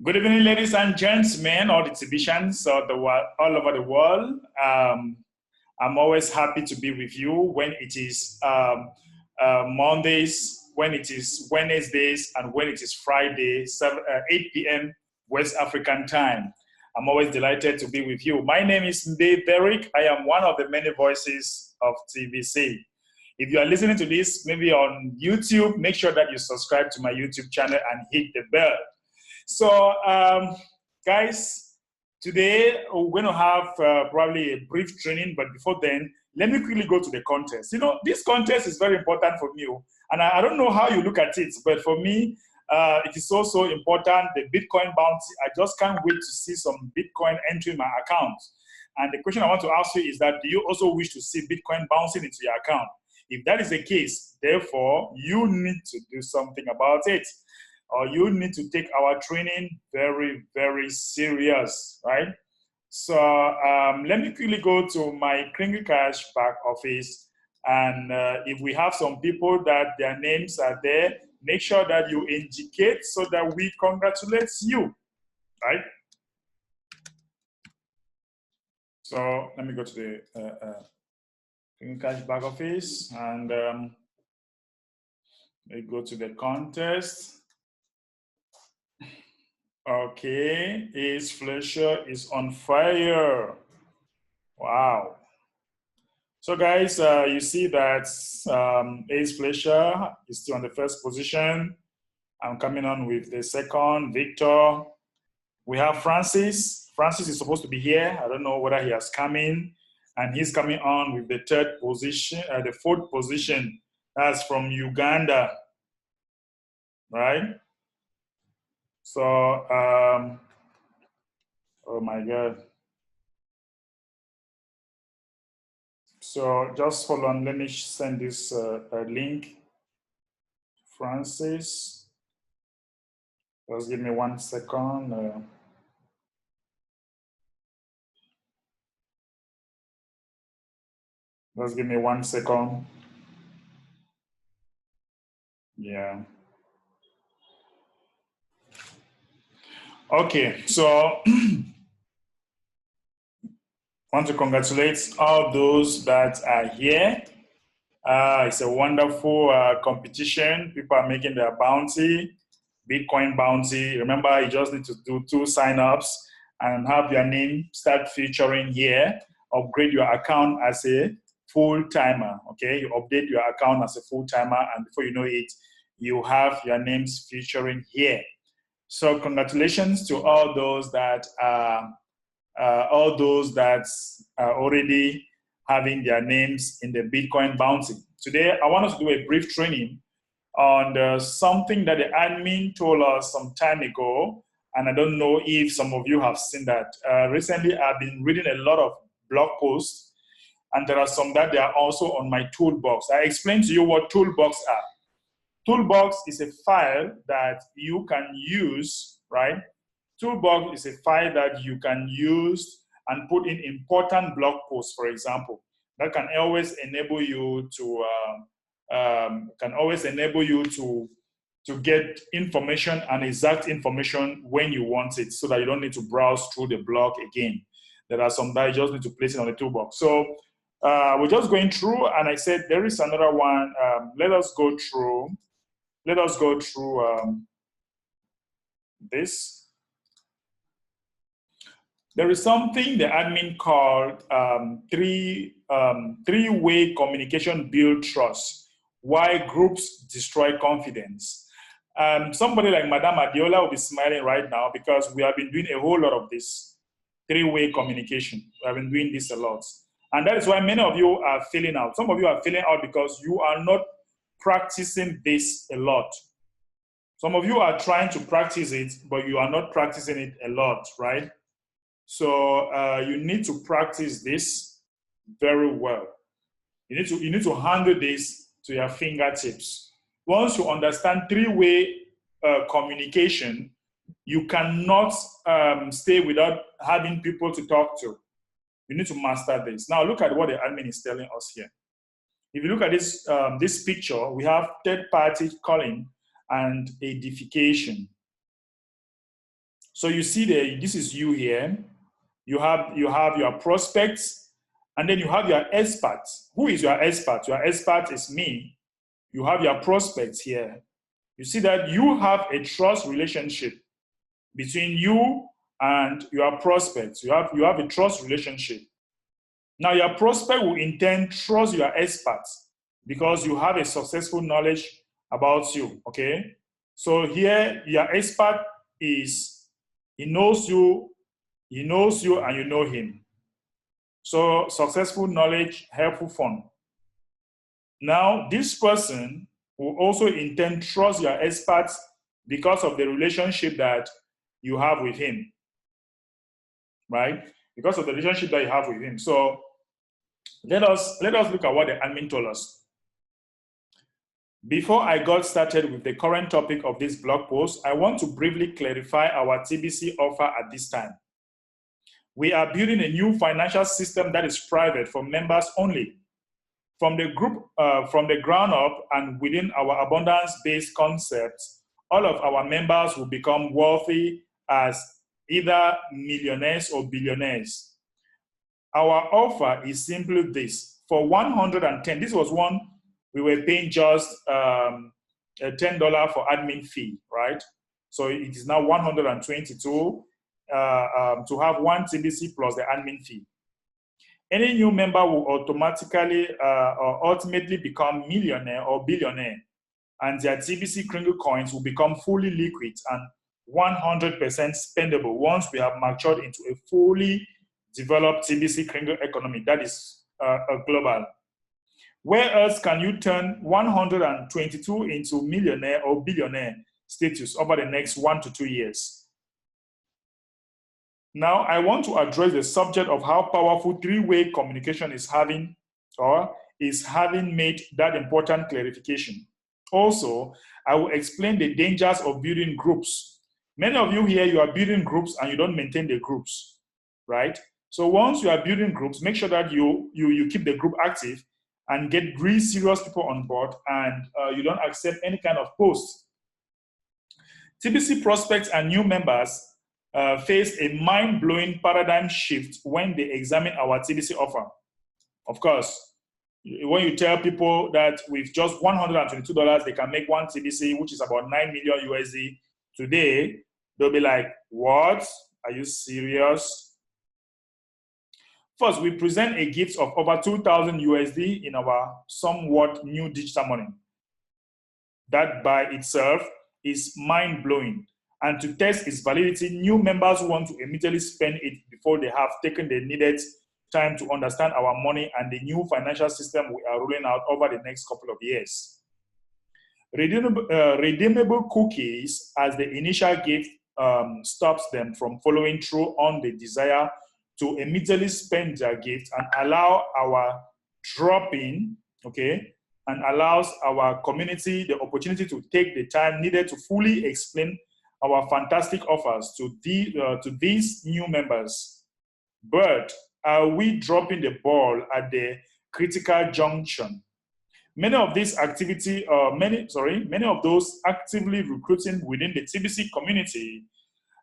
Good evening, ladies and gentlemen, all the Tbcans all over the world. I'm always happy to be with you when it is Mondays, when it is Wednesdays, and when it is Friday, 8 p.m. West African time. I'm always delighted to be with you. My name is Dave Derrick. I am one of the many voices of TBC. If you are listening to this, maybe on YouTube, make sure that you subscribe to my YouTube channel and hit the bell. So, guys, today we're going to have probably a brief training, but before then, let me quickly go to the contest. You know, this contest is very important for me, and I don't know how you look at it, but for me, it is also important, the Bitcoin bounty. I just can't wait to see some Bitcoin entering my account. And the question I want to ask you is that, do you also wish to see Bitcoin bouncing into your account? If that is the case, therefore, you need to do something about it. Or you need to take our training very, very serious, right? So let me quickly go to my Kringle Cash back office. And if we have some people that their names are there, make sure that you indicate so that we congratulate you, right? So let me go to the Kringle Cash back office and let me go to the contest. Okay, Ace Fletcher is on fire. Wow. So guys, you see that Ace Fletcher is still on the first position. I'm coming on with the second, Victor. We have Francis. Francis is supposed to be here. I don't know whether he has come in. And he's coming on with the third position, the fourth position. That's from Uganda, right? So, oh my God. So just hold on, let me send this link. Francis, just give me 1 second. Just give me 1 second. Yeah. Okay, so I want to congratulate all those that are here. It's a wonderful competition. People are making their bounty, Bitcoin bounty. Remember, you just need to do 2 signups and have your name start featuring here. Upgrade your account as a full-timer, okay? You update your account as a full-timer, and before you know it, you have your names featuring here. So congratulations to all those that are already having their names in the Bitcoin bounty. Today, I want us to do a brief training on something that the admin told us some time ago, and I don't know if some of you have seen that. Recently, I've been reading a lot of blog posts, and there are some that they are also on my toolbox. I explained to you what toolbox are. Toolbox is a file that you can use, right? Toolbox is a file that you can use and put in important blog posts, for example. That can always enable you to get information and exact information when you want it, so that you don't need to browse through the blog again. There are some that you just need to place it on the toolbox. So we're just going through, and I said there is another one. Let us go through this. There is something the admin called three-way communication build trust. Why groups destroy confidence. Somebody like Madame Adiola will be smiling right now because we have been doing a whole lot of this three-way communication. We have been doing this a lot. And that is why many of you are failing out. Some of you are failing out because you are not practicing this a lot. Some of you are trying to practice it, but you are not practicing it a lot, right? So you need to practice this very well. You need to handle this to your fingertips. Once you understand three-way communication, you cannot stay without having people to talk to. You need to master this. Now look at what the admin is telling us here. If you look at this, this picture, we have third-party calling and edification. So you see there, this is you here. You have your prospects, and then you have your experts. Who is your expert? Your expert is me. You have your prospects here. You see that you have a trust relationship between you and your prospects. You have a trust relationship. Now your prospect will in turn trust your experts because you have a successful knowledge about you, okay? So here your expert is, he knows you and you know him. So successful knowledge, helpful fun. Now this person will also in turn trust your experts because of the relationship that you have with him, right? Because of the relationship that you have with him. So let us look at what the admin told us. Before I got started with the current topic of this blog post, I want to briefly clarify our TBC offer at this time. We are building a new financial system that is private for members only. From the ground up and within our abundance-based concepts, all of our members will become wealthy as either millionaires or billionaires. Our offer is simply this. For 110, this was one we were paying just $10 for admin fee, right? So it is now 122 to have one TBC plus the admin fee. Any new member will automatically or ultimately become millionaire or billionaire, and their TBC Kringle coins will become fully liquid and 100% spendable once we have matured into a fully developed TBC Kringle economy that is global. Where else can you turn 122 into millionaire or billionaire status over the next 1 to 2 years? Now, I want to address the subject of how powerful three-way communication is having made that important clarification. Also, I will explain the dangers of building groups. Many of you here, you are building groups and you don't maintain the groups, right? So once you are building groups, make sure that you keep the group active and get really serious people on board, and you don't accept any kind of post. TBC prospects and new members face a mind-blowing paradigm shift when they examine our TBC offer. Of course, when you tell people that with just $122, they can make one TBC, which is about 9 million USD today, they'll be like, what? Are you serious? First, we present a gift of over 2,000 USD in our somewhat new digital money. That by itself is mind-blowing. And to test its validity, new members want to immediately spend it before they have taken the needed time to understand our money and the new financial system we are rolling out over the next couple of years. Redeemable cookies as the initial gift stops them from following through on the desire to immediately spend their gift and allow our drop-in, okay, and allows our community the opportunity to take the time needed to fully explain our fantastic offers to these new members. But are we dropping the ball at the critical junction? Many of those actively recruiting within the TBC community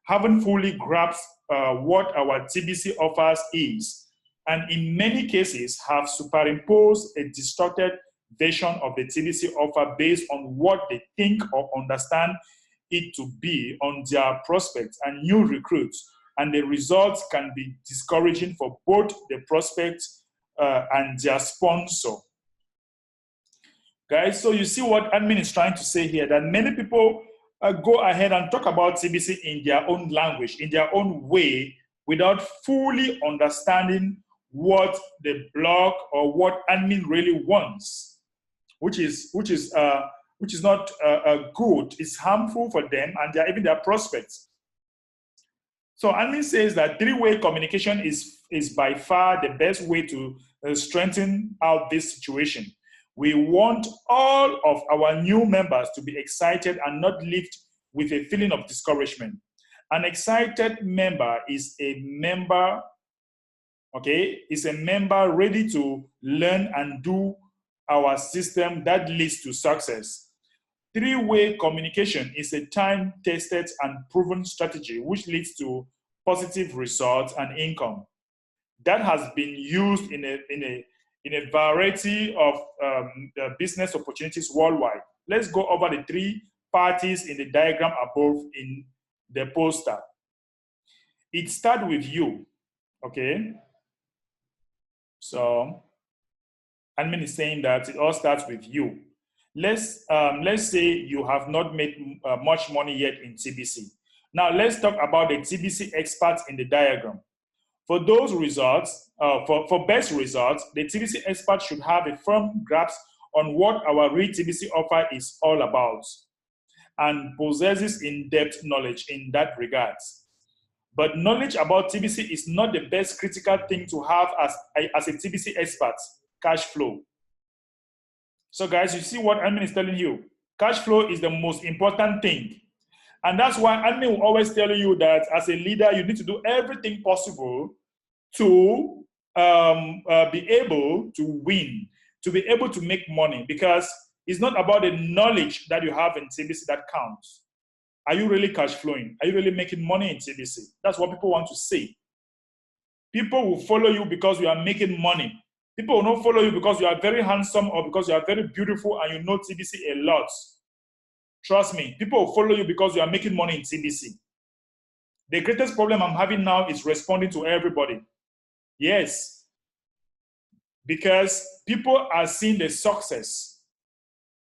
haven't fully grasped what our TBC offers is, and in many cases have superimposed a distorted version of the TBC offer based on what they think or understand it to be on their prospects and new recruits, and the results can be discouraging for both the prospects and their sponsor. Guys, so you see what admin is trying to say here, that many people go ahead and talk about TBC in their own language, in their own way, without fully understanding what the blog or what admin really wants, which is not good. It's harmful for them and even their prospects. So admin says that three-way communication is by far the best way to strengthen out this situation. We want all of our new members to be excited and not left with a feeling of discouragement. An excited member is a member, okay, is a member ready to learn and do our system that leads to success. Three-way communication is a time-tested and proven strategy which leads to positive results and income. That has been used in a variety of business opportunities worldwide. Let's go over the three parties in the diagram above in the poster. It starts with you, okay? So, admin is saying that it all starts with you. Let's say you have not made much money yet in TBC. Now, let's talk about the TBC experts in the diagram. For those results, for best results, the TBC expert should have a firm grasp on what our real TBC offer is all about and possesses in-depth knowledge in that regard. But knowledge about TBC is not the best critical thing to have as a TBC expert, cash flow. So guys, you see what admin is telling you? Cash flow is the most important thing. And that's why admin will always tell you that as a leader, you need to do everything possible to be able to win, to be able to make money, because it's not about the knowledge that you have in TBC that counts. Are you really cash flowing? Are you really making money in TBC? That's what people want to see. People will follow you because you are making money. People will not follow you because you are very handsome or because you are very beautiful and you know TBC a lot. Trust me, people will follow you because you are making money in TBC. The greatest problem I'm having now is responding to everybody. Yes, because people are seeing the success.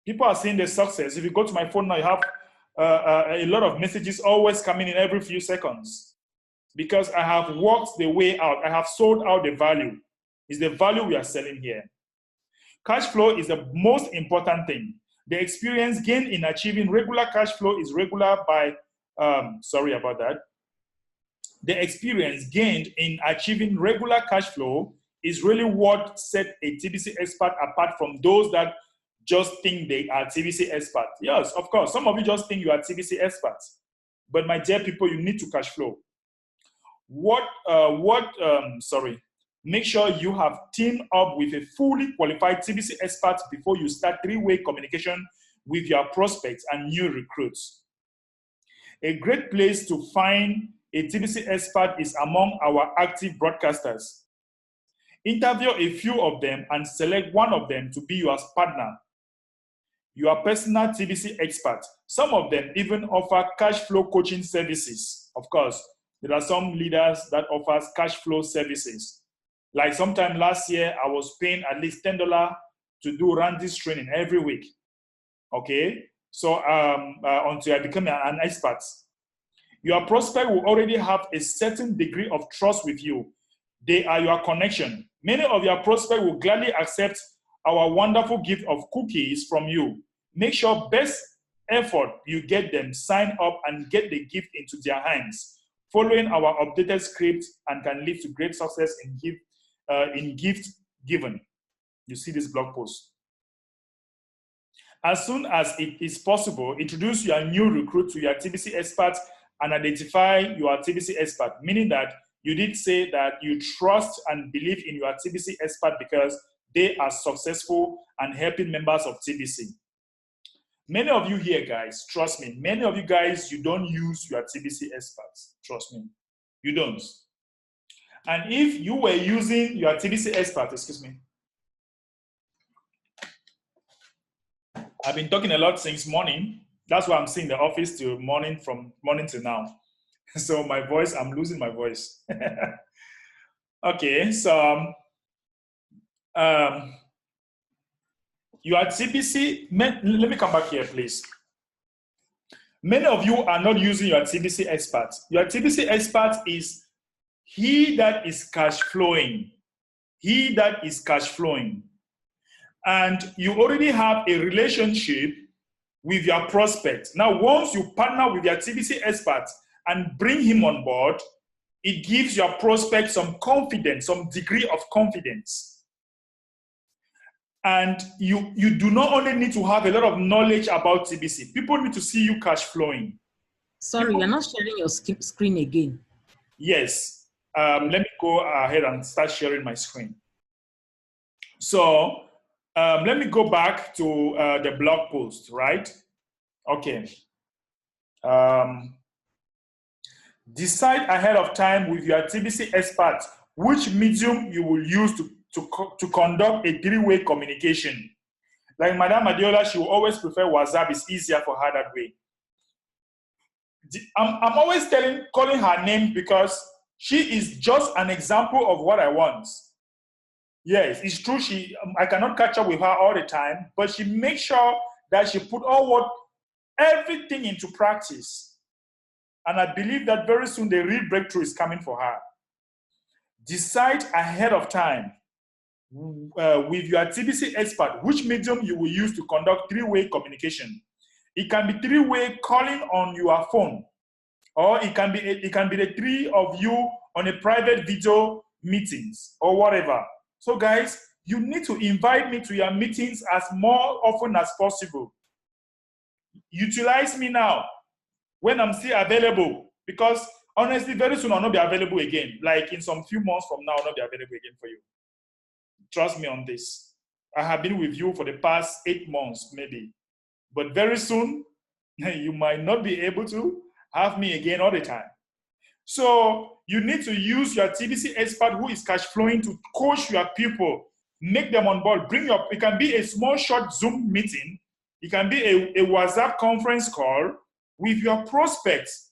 People are seeing the success. If you go to my phone now, you have a lot of messages always coming in every few seconds because I have worked the way out. I have sold out the value. It's the value we are selling here. Cash flow is the most important thing. The experience gained in achieving regular cash flow is regular by, sorry about that. The experience gained in achieving regular cash flow is really what set a TBC expert apart from those that just think they are TBC experts. Yes, of course, some of you just think you are TBC experts. But my dear people, you need to cash flow. Make sure you have teamed up with a fully qualified TBC expert before you start three-way communication with your prospects and new recruits. A great place to find a TBC expert is among our active broadcasters. Interview a few of them and select one of them to be your partner, your personal TBC expert. Some of them even offer cash flow coaching services. Of course, there are some leaders that offers cash flow services. Like sometime last year, I was paying at least $10 to do Randy's training every week. Okay, so until I become an expert. Your prospect will already have a certain degree of trust with you. They are your connection. Many of your prospects will gladly accept our wonderful gift of cookies from you. Make sure best effort you get them sign up and get the gift into their hands, following our updated script, and can lead to great success in gift given. You see this blog post. As soon as it is possible, introduce your new recruit to your TBC expert and identify your TBC expert, meaning that you did say that you trust and believe in your TBC expert because they are successful and helping members of TBC. Many of you here, guys, trust me, many of you guys, you don't use your TBC experts. Trust me, you don't. And if you were using your TBC expert, excuse me, I've been talking a lot since morning. That's why I'm seeing the office till morning, from morning to now. So my voice, I'm losing my voice. Okay, so your TBC, let me come back here, please. Many of you are not using your TBC expert. Your TBC expert is he that is cash flowing. He that is cash flowing. And you already have a relationship with your prospect. Now, once you partner with your TBC expert and bring him on board, it gives your prospect some confidence, some degree of confidence. And you do not only need to have a lot of knowledge about TBC. People need to see you cash flowing. Sorry, you're not sharing your screen again. Yes. Let me go ahead and start sharing my screen. So let me go back to the blog post, right? Okay. Decide ahead of time with your TBC expert which medium you will use to conduct a three-way communication. Like Madame Adiola, she will always prefer WhatsApp. It's easier for her that way. I'm always calling her name because she is just an example of what I want. Yes, it's true. I cannot catch up with her all the time, but she makes sure that she put everything into practice. And I believe that very soon the real breakthrough is coming for her. Decide ahead of time with your TBC expert which medium you will use to conduct three-way communication. It can be three-way calling on your phone, or it can be the three of you on a private video meetings or whatever. So guys, you need to invite me to your meetings as more often as possible. Utilize me now when I'm still available, because honestly, very soon I'll not be available again. Like in some few months from now, I'll not be available again for you. Trust me on this. I have been with you for the past 8 months, maybe. But very soon, you might not be able to have me again all the time. So you need to use your TBC expert who is cash flowing to coach your people, make them on board. It can be a small, short Zoom meeting. It can be a WhatsApp conference call with your prospects.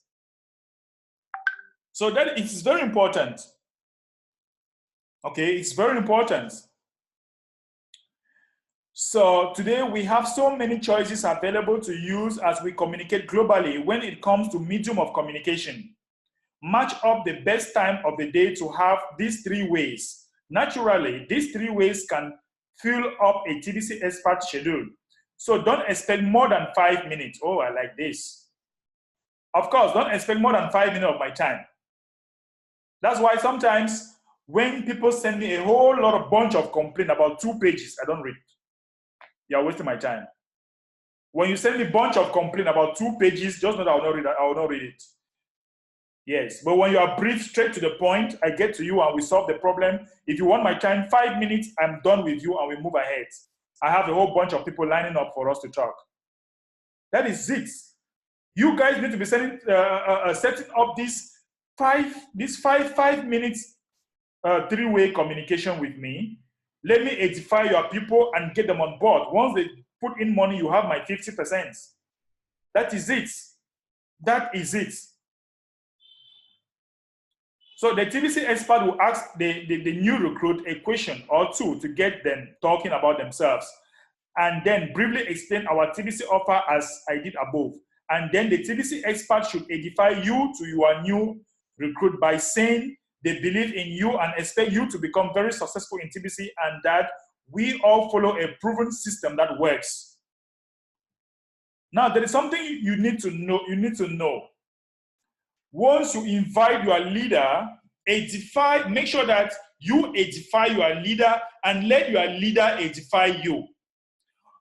So that it's very important. Okay, it's very important. So today we have so many choices available to use as we communicate globally when it comes to medium of communication. Match up the best time of the day to have these three ways. Naturally, these three ways can fill up a TBC expert schedule. So don't expect more than 5 minutes. Oh, I like this. Of course, don't expect more than 5 minutes of my time. That's why sometimes when people send me a whole bunch of complaints about 2 pages, I don't read. You're wasting my time. When you send me a bunch of complaints about 2 pages, just know that I will not read it. Yes, but when you are brief, straight to the point, I get to you and we solve the problem. If you want my time, 5 minutes, I'm done with you and we move ahead. I have a whole bunch of people lining up for us to talk. That is it. You guys need to be setting up this 5 minutes three-way communication with me. Let me edify your people and get them on board. Once they put in money, you have my 50%. That is it. That is it. So the TBC expert will ask the new recruit a question or two to get them talking about themselves, and then briefly explain our TBC offer as I did above. And then the TBC expert should edify you to your new recruit by saying they believe in you and expect you to become very successful in TBC, and that we all follow a proven system that works. Now, there is something you need to know. Once you invite your leader, make sure that you edify your leader and let your leader edify you.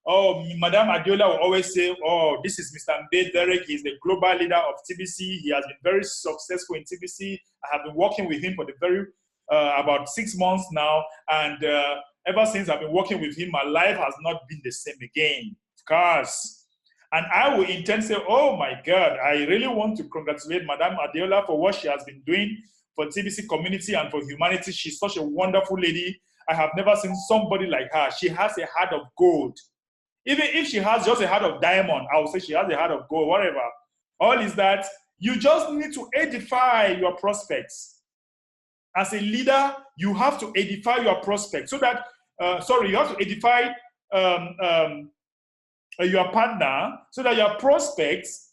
Oh, Madame Adiola will always say, oh, this is Mr. Mbe Derek. He's the global leader of TBC. He has been very successful in TBC. I have been working with him for about 6 months now. And ever since I've been working with him, my life has not been the same again. Of course. And I will intend to say, oh my God, I really want to congratulate Madame Adiola for what she has been doing for TBC community and for humanity. She's such a wonderful lady. I have never seen somebody like her. She has a heart of gold. Even if she has just a heart of diamond, I will say she has a heart of gold, whatever. All is that you just need to edify your prospects. As a leader, you have to edify your prospects so that, you have to edify your partner so that your prospects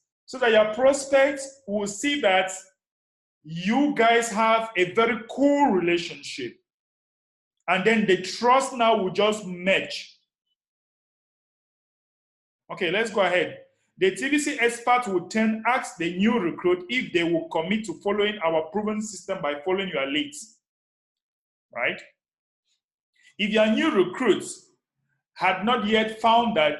will see that you guys have a very cool relationship. And then the trust now will just match. Okay, let's go ahead. The TBC expert will then ask the new recruit if they will commit to following our proven system by following your leads, right? If your new recruits had not yet found that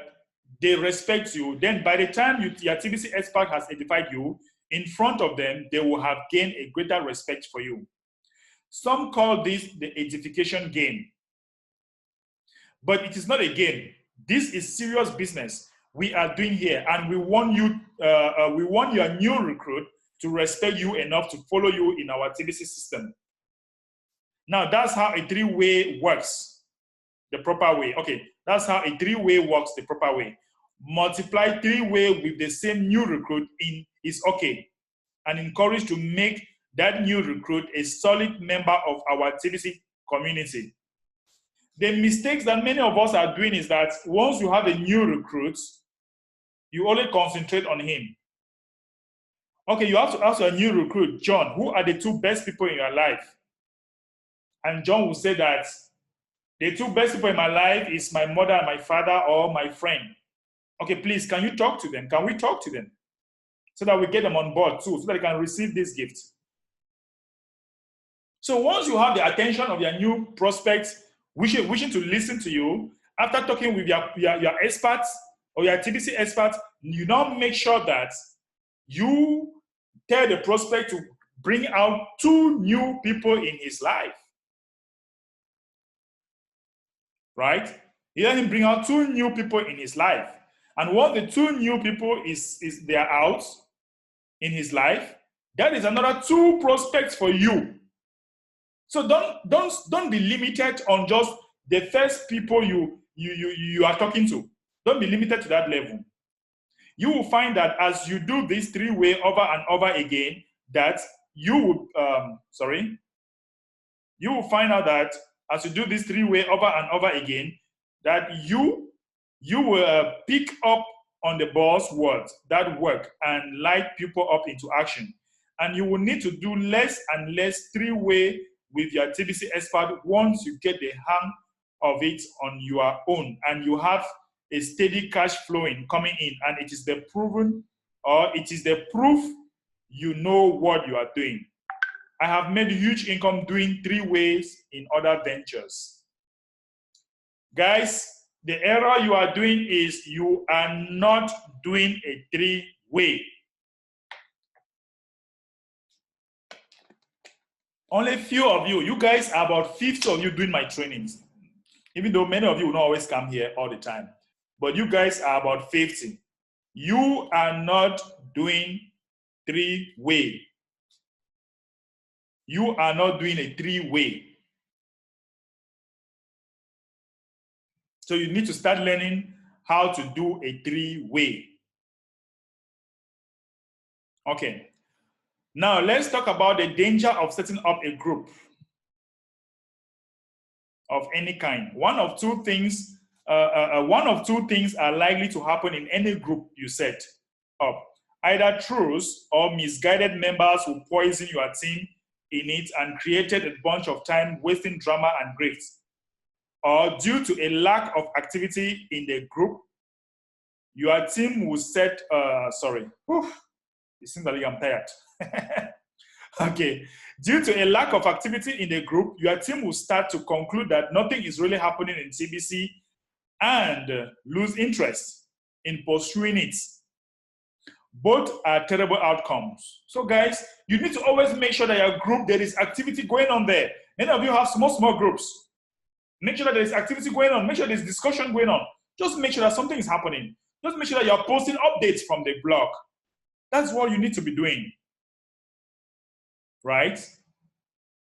they respect you, then by the time your TBC expert has edified you, in front of them, they will have gained a greater respect for you. Some call this the edification game. But it is not a game. This is serious business. we are doing here, and we want you, we want your new recruit to respect you enough to follow you in our TBC system. Now, that's how a three-way works the proper way. Okay, that's how a three-way works the proper way. Multiply three-way with the same new recruit is okay, and encourage to make that new recruit a solid member of our TBC community. The mistakes that many of us are doing is that once you have a new recruit, you only concentrate on him. Okay, you have to ask a new recruit, John, who are the two best people in your life? And John will say that the two best people in my life is my mother and my father, or my friend. Okay, please, can you talk to them? Can we talk to them? So that we get them on board too, so that they can receive this gift. So once you have the attention of your new prospects, wishing to listen to you, after talking with your experts or your TBC experts, you now make sure that you tell the prospect to bring out two new people in his life. Right? You let him bring out two new people in his life. And once the two new people they are out in his life, that is another two prospects for you. So don't be limited on just the first people you are talking to. Don't be limited to that level. You will find that as you do this three-way over and over again, that you will find out that as you do this three-way over and over again, that you will pick up on the buzzwords that work and light people up into action. And you will need to do less and less three-way with your TBC expert once you get the hang of it on your own and you have a steady cash flowing coming in, and it is the proof you know what you are doing. I have made huge income doing three ways in other ventures. Guys, the error you are doing is you are not doing a three-way. Only few of you guys are about 50 of you doing my trainings. Even though many of you will not always come here all the time. But you guys are about 50. You are not doing three-way. You are not doing a three-way. So you need to start learning how to do a three-way. Okay. Now let's talk about the danger of setting up a group of any kind. One of two things are likely to happen in any group you set up. Either truths or misguided members who poison your team in it and created a bunch of time wasting drama and grief. Or due to a lack of activity in the group, your team will set, it seems like I'm tired. Okay. Due to a lack of activity in the group, your team will start to conclude that nothing is really happening in TBC and lose interest in pursuing it. Both are terrible outcomes. So guys, you need to always make sure that your group, there is activity going on there. Many of you have small groups. Make sure that there is activity going on. Make sure there's discussion going on. Just make sure that something is happening. Just make sure that you're posting updates from the blog. That's what you need to be doing. Right?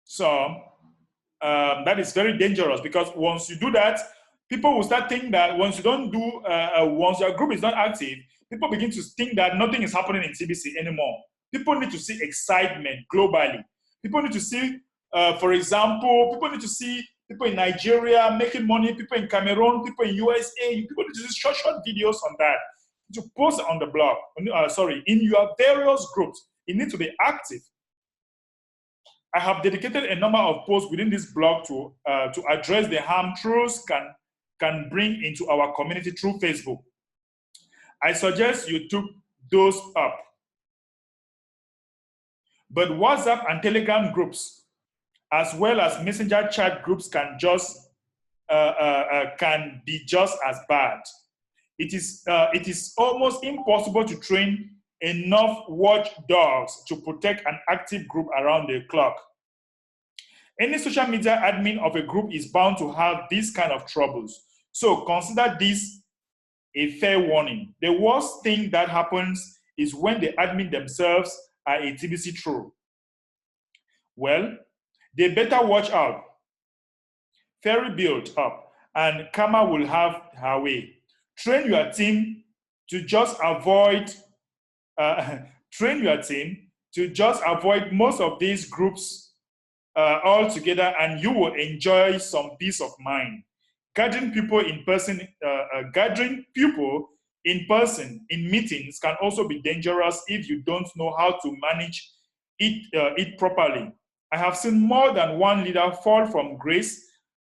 So that is very dangerous, because once you do that, people will start thinking that once you don't do, once your group is not active, people begin to think that nothing is happening in TBC anymore. People need to see excitement globally. People need to see, for example, people need to see people in Nigeria making money, people in Cameroon, people in USA. People need to see short videos on that, to post on the blog, in your various groups. You need to be active. I have dedicated a number of posts within this blog to address the harm truths can bring into our community through Facebook. I suggest you took those up. But WhatsApp and Telegram groups, as well as Messenger chat groups, can be just as bad. It is almost impossible to train enough watchdogs to protect an active group around the clock. Any social media admin of a group is bound to have these kind of troubles. So consider this a fair warning. The worst thing that happens is when the admin themselves are a TBC troll. Well, they better watch out. Fairy built up, and karma will have her way. Train your team to just avoid most of these groups altogether, and you will enjoy some peace of mind. Gathering people in in meetings can also be dangerous if you don't know how to manage it properly. I have seen more than one leader fall from grace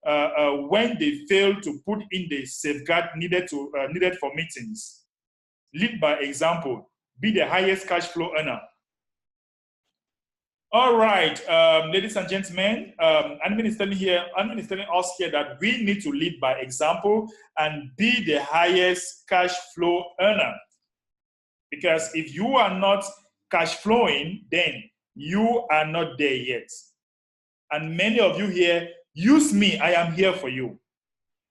when they fail to put in the safeguard needed for meetings. Lead by example. Be the highest cash flow earner. All right, ladies and gentlemen, admin is telling us here that we need to lead by example and be the highest cash flow earner. Because if you are not cash flowing, then you are not there yet. And many of you here, use me, I am here for you.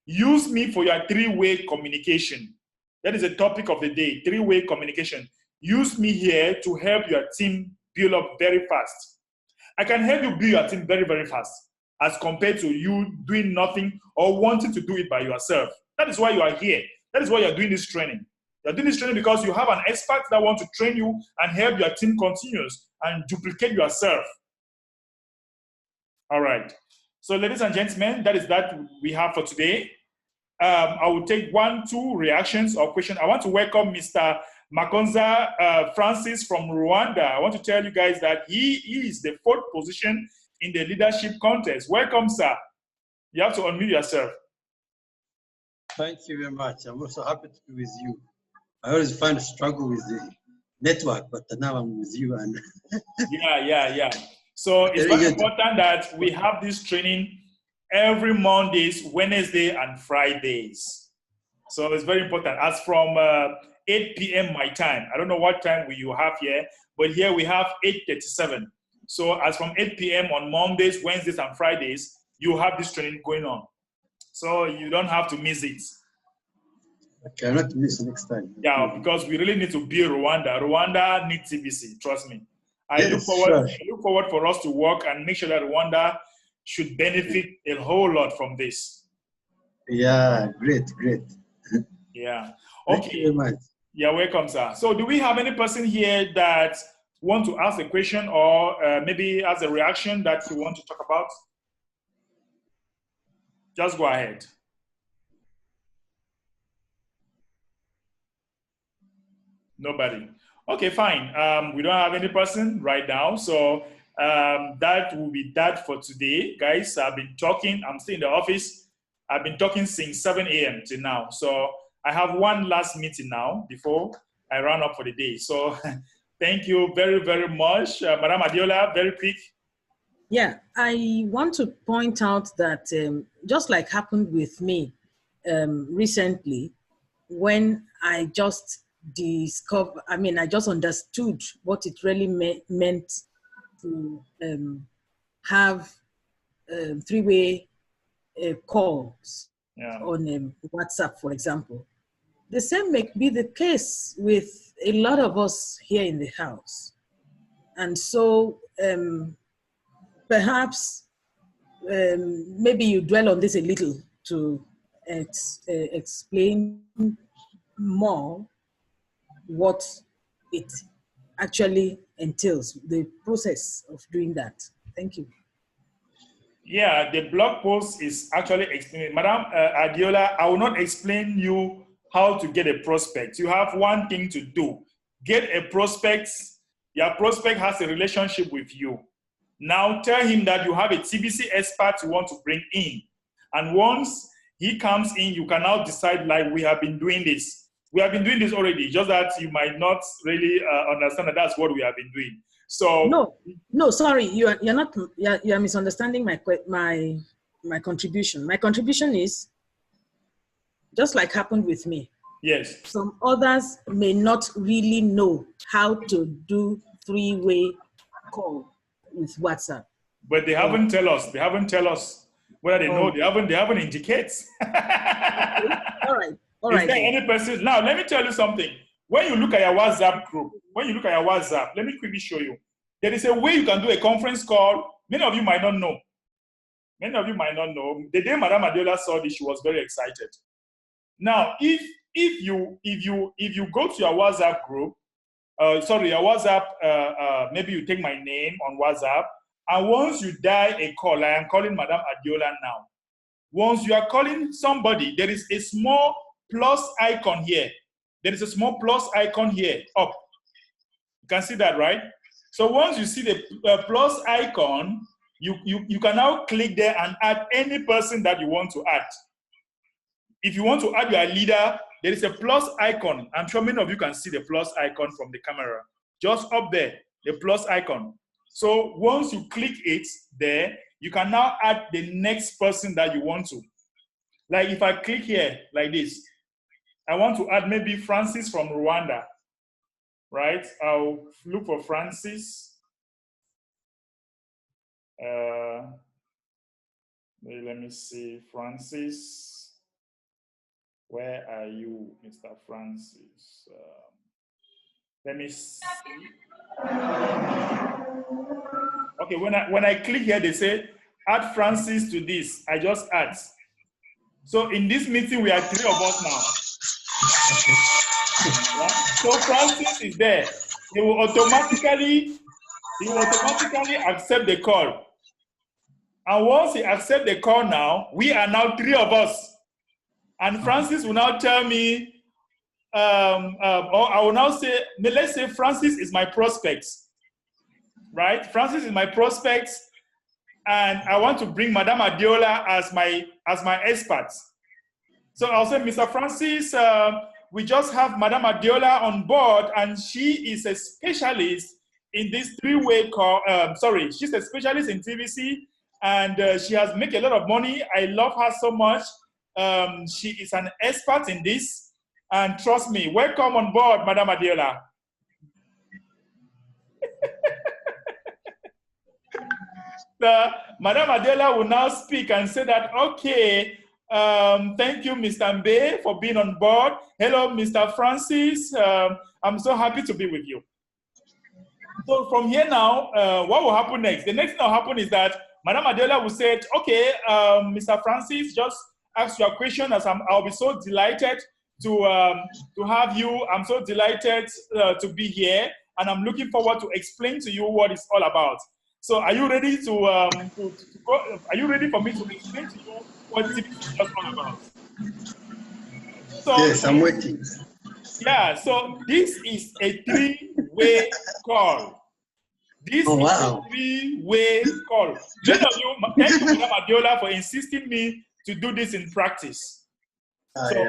Use me for your three-way communication. That is the topic of the day, three-way communication. Use me here to help your team build up very fast. I can help you build your team very, very fast as compared to you doing nothing or wanting to do it by yourself. That is why you are here. That is why you're doing this training. You're doing this training because you have an expert that wants to train you and help your team continues and duplicate yourself. All right. So ladies and gentlemen, that is that we have for today. I will take 1-2 reactions or questions. I want to welcome Mr. Makonza Francis from Rwanda. I want to tell you guys that he is the 4th position in the leadership contest. Welcome, sir. You have to unmute yourself. Thank you very much. I'm also happy to be with you. I always find a struggle with the network, but now I'm with you. And yeah. So it's very important that we have this training every Mondays, Wednesday, and Fridays. So it's very important. As from 8 p.m. my time, I don't know what time you have here, but here we have 8:37. So as from 8 p.m. on Mondays, Wednesdays, and Fridays, you have this training going on. So you don't have to miss it. Okay, I'm not to miss next time. Yeah, because we really need to build Rwanda. Rwanda needs TBC, trust me. I look forward for us to work and make sure that Rwanda should benefit a whole lot from this. Yeah, great. Yeah. Okay. Thank you very much. You're welcome, sir. So do we have any person here that want to ask a question or maybe as a reaction that you want to talk about? Just go ahead. Nobody. Okay, fine. We don't have any person right now. So that will be that for today. Guys, I've been talking. I'm still in the office. I've been talking since 7 a.m. till now. So I have one last meeting now before I run up for the day. So thank you very, very much. Madam Adiola, very quick. Yeah, I want to point out that just like happened with me recently, when I just I just understood what it really meant to have three-way calls on WhatsApp, for example. The same may be the case with a lot of us here in the house. And so perhaps maybe you dwell on this a little to explain more what it actually entails, the process of doing that. Thank you. Yeah, the blog post is actually explaining. Madam Adiola, I will not explain you how to get a prospect. You have one thing to do. Get a prospect. Your prospect has a relationship with you. Now tell him that you have a TBC expert you want to bring in. And once he comes in, you can now decide, like, we have been doing this. We have been doing this already, just that you might not really understand that that's what we have been doing. So no, sorry, you're misunderstanding my contribution. My contribution is just like happened with me. Yes. Some others may not really know how to do three-way call with WhatsApp. But they haven't tell us. They haven't tell us whether they know. They haven't indicate. Okay. All right. All Is right. there Then. any person? Now, let me tell you something. When you look at your WhatsApp group, let me quickly show you. There is a way you can do a conference call. Many of you might not know. The day Madame Adiola saw this, she was very excited. Now, if you go to your WhatsApp group, your WhatsApp, maybe you take my name on WhatsApp, and once you dial a call, I am calling Madame Adiola now. Once you are calling somebody, there is a small plus icon here. There is a small plus icon here, up. You can see that, right? So once you see the plus icon, you can now click there and add any person that you want to add. If you want to add your leader, there is a plus icon. I'm sure many of you can see the plus icon from the camera. Just up there, the plus icon. So once you click it there, you can now add the next person that you want to. Like if I click here like this, I want to add maybe Francis from Rwanda, right? I'll look for Francis. Let me see, Francis. Where are you, Mr. Francis? Let me see. Okay, when I click here, they say, add Francis to this. I just add. So in this meeting, we are 3 of us now. Yeah? So Francis is there. He will automatically accept the call. And once he accepts the call now, we are now 3 of us. And Francis will now tell me, or I will now say, let's say Francis is my prospect, right? Francis is my prospect, and I want to bring Madame Adiola as my expert. So I'll say, Mr. Francis, we just have Madame Adiola on board, and she is a specialist in this 3-way call. She's a specialist in TBC, and she has made a lot of money. I love her so much. She is an expert in this, and trust me, welcome on board, Madame Adiola. Madame Adiola will now speak and say that, okay, thank you, Mr. Mbe, for being on board. Hello, Mr. Francis. I'm so happy to be with you. So from here now, what will happen next? The next thing that will happen is that Madame Adiola will say, okay, Mr. Francis, just ask your question, as I'll be so delighted to have you. I'm so delighted to be here, and I'm looking forward to explain to you what it's all about. So are you ready to go? Are you ready for me to explain to you what TBC is just all about? So, yes, I'm waiting. Yeah, so this is a 3-way call. This is a 3-way call. Many of you, thank you, Madame Adiola, for insisting me to do this in practice. So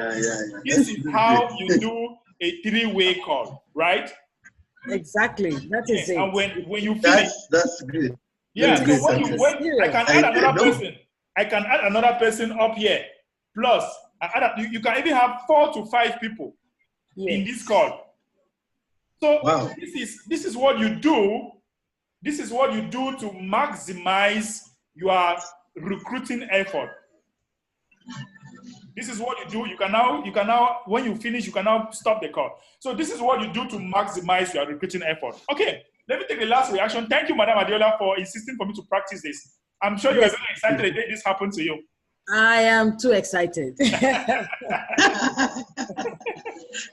this is how you do a 3-way call, right? Exactly, that is it. And when you finish, that's good. Yeah, so I can add another person. I can add another person up here. Plus, you can even have 4 to 5 people in this call. So this is what you do. This is what you do to maximize your recruiting effort. This is what you do. You can now, when you finish, you can now stop the call. So this is what you do to maximize your recruiting effort. Okay, let me take the last reaction. Thank you, Madame Adiola, for insisting for me to practice this. I'm sure you are very excited the day this happened to you. I am too excited. This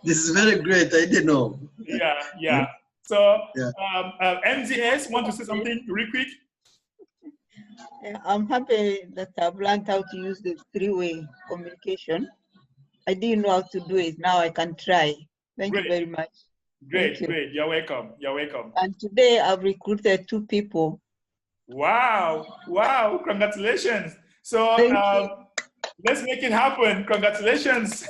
is very great. I didn't know. Yeah. So, MZS, want to say something real quick? I'm happy that I've learned how to use the 3-way communication. I didn't know how to do it. Now I can try. Thank you very much. Great. You're welcome. And today I've recruited 2 people. Wow. Congratulations. So let's make it happen. Congratulations.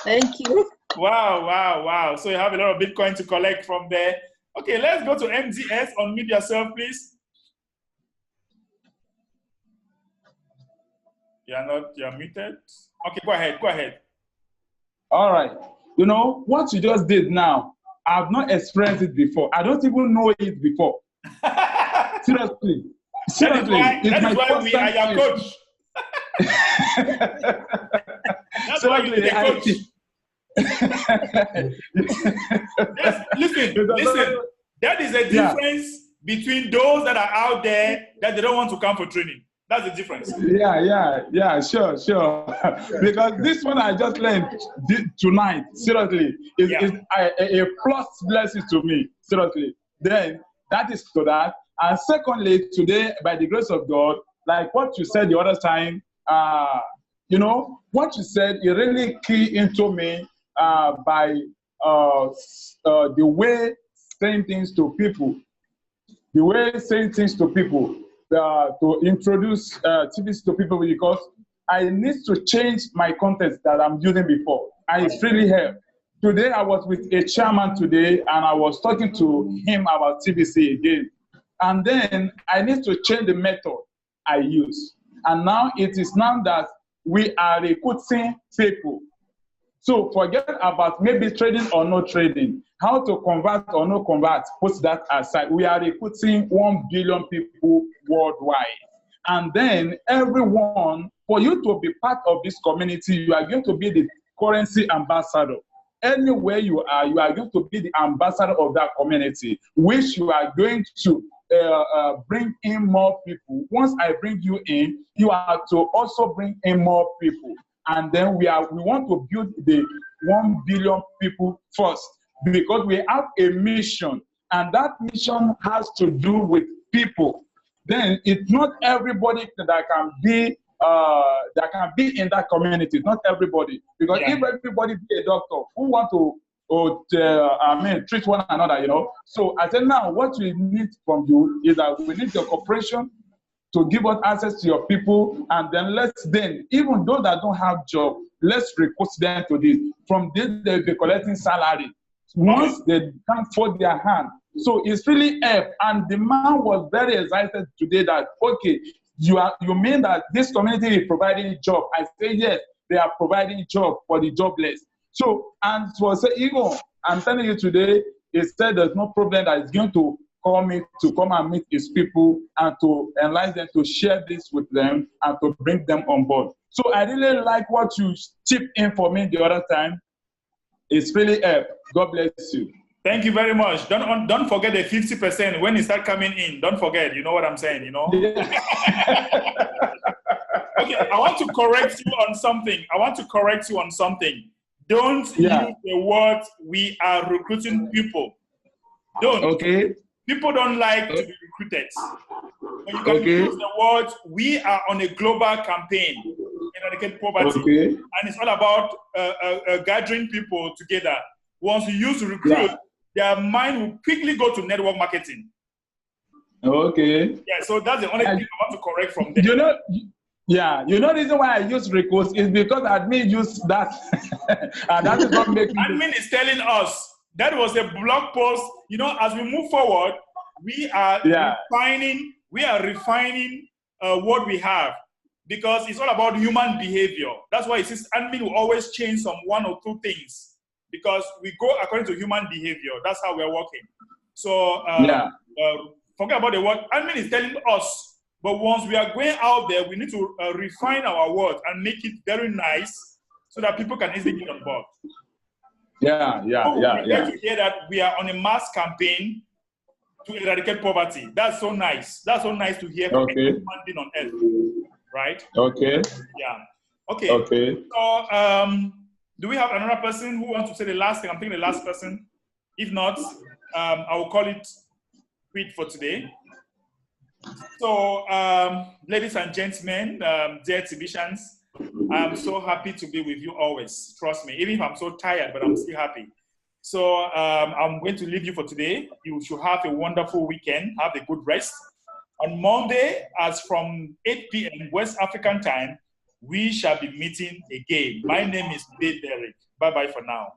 Thank you. Wow. So you have a lot of Bitcoin to collect from there. Okay, let's go to MZS. Unmute yourself, please. You're muted. Okay, go ahead. All right. You know, what you just did now, I've not experienced it before. I don't even know it before. Seriously. That is why we are your coach. That's why you need a coach. Yes, listen. That is a difference between those that are out there that they don't want to come for training. That's the difference. Yeah, sure. Because this one I just learned tonight, seriously, is a plus blessing to me, seriously. Then that is to that. And secondly, today, by the grace of God, like what you said the other time, what you said, it really key into me by the way saying things to people. The way saying things to people, to introduce TBC to people, because I need to change my content that I'm using before. And it's really helped. Today, I was with a chairman today, and I was talking to him about TBC again. And then I need to change the method I use. And now it is now that we are recruiting people. So forget about maybe trading or no trading, how to convert or no convert, put that aside. We are recruiting 1 billion people worldwide. And then everyone, for you to be part of this community, you are going to be the currency ambassador. Anywhere you are going to be the ambassador of that community, which you are going to bring in more people. Once I bring you in, you have to also bring in more people. And then we want to build the 1 billion people first, because we have a mission, and that mission has to do with people. Then it's not everybody that can be in that community. Not everybody, because if everybody be a doctor, who want to treat one another, So I said, now what we need from you is that we need your cooperation to give us access to your people, and then even those that don't have job, let's recruit them to this. From this, they'll be collecting salary. Once they can fold their hand. So it's really help. And the man was very excited today that, okay, you mean that this community is providing job? I say, yes, they are providing job for the jobless. So, and for say, I'm telling you today, he said there's no problem that is going to come and meet his people and to enlighten them, to share this with them and to bring them on board. So I really like what you chipped in for me the other time. It's really helped. God bless you. Thank you very much. Don't forget the 50% when you start coming in. Don't forget. You know what I'm saying, Yeah. Okay, I want to correct you on something. Don't use the word "we are recruiting people." Don't. Okay. People don't like to be recruited. But you can use the word, we are on a global campaign to eradicate poverty. Okay. And it's all about gathering people together. Once you use recruit, their mind will quickly go to network marketing. Okay. Yeah, so that's the only thing I want to correct from there. The reason why I use recruit is because admin use that. And that is what making admin is telling us. That was a blog post. As we move forward, we are refining what we have, because it's all about human behavior. That's why it says admin will always change some 1 or 2 things, because we go according to human behavior. That's how we're working. So forget about the word. Admin is telling us, but once we are going out there, we need to refine our words and make it very nice so that people can easily get on board. Yeah. To hear that we are on a mass campaign to eradicate poverty. That's so nice. That's so nice to hear from any human being on earth, right? Okay. Yeah. Okay. So, do we have another person who wants to say the last thing? I'm thinking the last person. If not, I will call it quit for today. So, ladies and gentlemen, dear Tbicians, I'm so happy to be with you always. Trust me, even if I'm so tired, but I'm still happy. So I'm going to leave you for today. You should have a wonderful weekend. Have a good rest. On Monday, as from 8 p.m. West African time, we shall be meeting again. My name is Derek. Bye-bye for now.